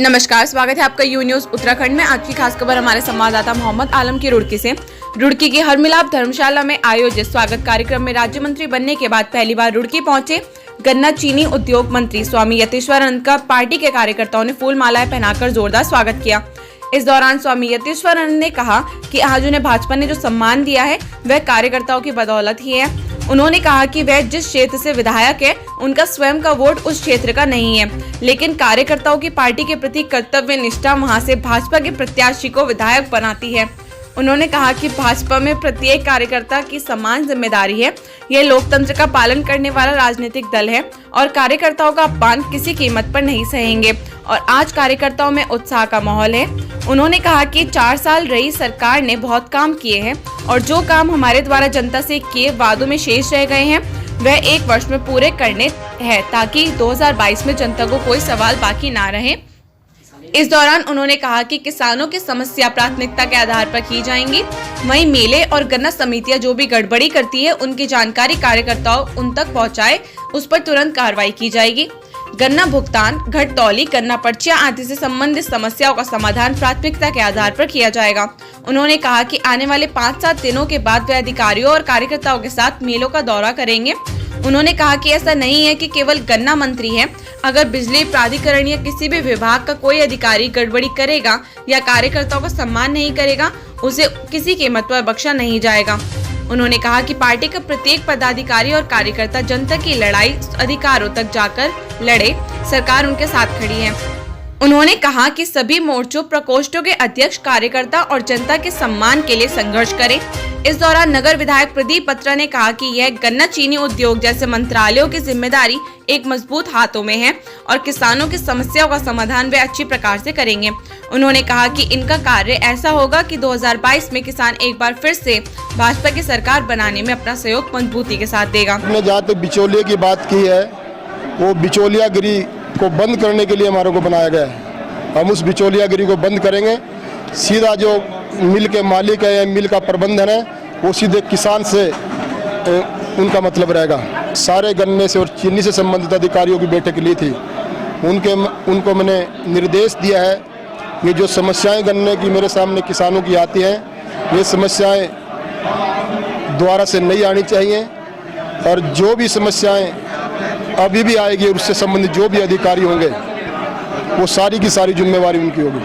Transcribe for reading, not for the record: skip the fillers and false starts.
नमस्कार, स्वागत है आपका यू न्यूज उत्तराखंड में। आज की खास खबर हमारे संवाददाता मोहम्मद आलम की रुड़की से। रुड़की की हरमिलाप धर्मशाला में आयोजित स्वागत कार्यक्रम में राज्य मंत्री बनने के बाद पहली बार रुड़की पहुंचे गन्ना चीनी उद्योग मंत्री स्वामी यतीश्वरानंद का पार्टी के कार्यकर्ताओं ने फूल मालाएं पहनाकर जोरदार स्वागत किया। इस दौरान स्वामी यतीश्वरानंद ने कहा कि आज उन्हें भाजपा ने जो सम्मान दिया है वह कार्यकर्ताओं की बदौलत ही है। उन्होंने कहा कि वह जिस क्षेत्र से विधायक है उनका स्वयं का वोट उस क्षेत्र का नहीं है, लेकिन कार्यकर्ताओं की पार्टी के प्रति कर्तव्य निष्ठा वहां से भाजपा के प्रत्याशी को विधायक बनाती है। उन्होंने कहा कि भाजपा में प्रत्येक कार्यकर्ता की समान जिम्मेदारी है। यह लोकतंत्र का पालन करने वाला राजनीतिक दल है और कार्यकर्ताओं का अपमान किसी कीमत पर नहीं सहेंगे और आज कार्यकर्ताओं में उत्साह का माहौल है। उन्होंने कहा कि 4 साल रही सरकार ने बहुत काम किए हैं और जो काम हमारे द्वारा जनता से किए वादों में शेष रह गए हैं वह 1 वर्ष में पूरे करने हैं ताकि 2022 में जनता को कोई सवाल बाकी ना रहे। इस दौरान उन्होंने कहा कि किसानों की समस्या प्राथमिकता के आधार पर की जाएंगी। वहीं मेले और गन्ना समितियां जो भी गड़बड़ी करती है उनकी जानकारी कार्यकर्ताओं उन तक पहुंचाए, उस पर तुरंत कार्रवाई की जाएगी। गन्ना भुगतान, घटतौली, गन्ना पर्चियां आदि से संबंधित समस्याओं का समाधान प्राथमिकता के आधार पर किया जाएगा। उन्होंने कहा कि आने वाले 5-7 दिनों के बाद वे अधिकारियों और कार्यकर्ताओं के साथ मेलों का दौरा करेंगे। उन्होंने कहा कि ऐसा नहीं है कि केवल गन्ना मंत्री है, अगर बिजली प्राधिकरण या किसी भी विभाग का कोई अधिकारी गड़बड़ी करेगा या कार्यकर्ताओं का सम्मान नहीं करेगा, उसे किसी कीमत पर बख्शा नहीं जाएगा। उन्होंने कहा कि पार्टी का प्रत्येक पदाधिकारी और कार्यकर्ता जनता की लड़ाई अधिकारों तक जाकर लड़े, सरकार उनके साथ खड़ी है। उन्होंने कहा कि सभी मोर्चों प्रकोष्ठों के अध्यक्ष कार्यकर्ता और जनता के सम्मान के लिए संघर्ष करें। इस दौरान नगर विधायक प्रदीप पत्रा ने कहा कि यह गन्ना चीनी उद्योग जैसे मंत्रालयों की जिम्मेदारी एक मजबूत हाथों में है और किसानों की समस्याओं का समाधान वे अच्छी प्रकार से करेंगे। उन्होंने कहा कि इनका कार्य ऐसा होगा कि 2022 में किसान एक बार फिर से भाजपा की सरकार बनाने में अपना सहयोग मजबूती के साथ देगा। हमने जहाँ तक बिचौलिए की बात की है, वो बिचौलियागिरी को बंद करने के लिए हमारे को बनाया गया है। हम उस बिचौलियागिरी को बंद करेंगे। सीधा जो मिल के मालिक है या मिल का प्रबंधन है वो सीधे किसान से उनका मतलब रहेगा। सारे गन्ने से और चीनी से संबंधित अधिकारियों की बैठक ली थी। उनको मैंने निर्देश दिया है कि जो समस्याएं गन्ने की मेरे सामने किसानों की आती हैं, ये समस्याएं दोबारा से नहीं आनी चाहिए और जो भी समस्याएं अभी भी आएगी और उससे संबंधित जो भी अधिकारी होंगे वो सारी की सारी जिम्मेवारी उनकी होगी।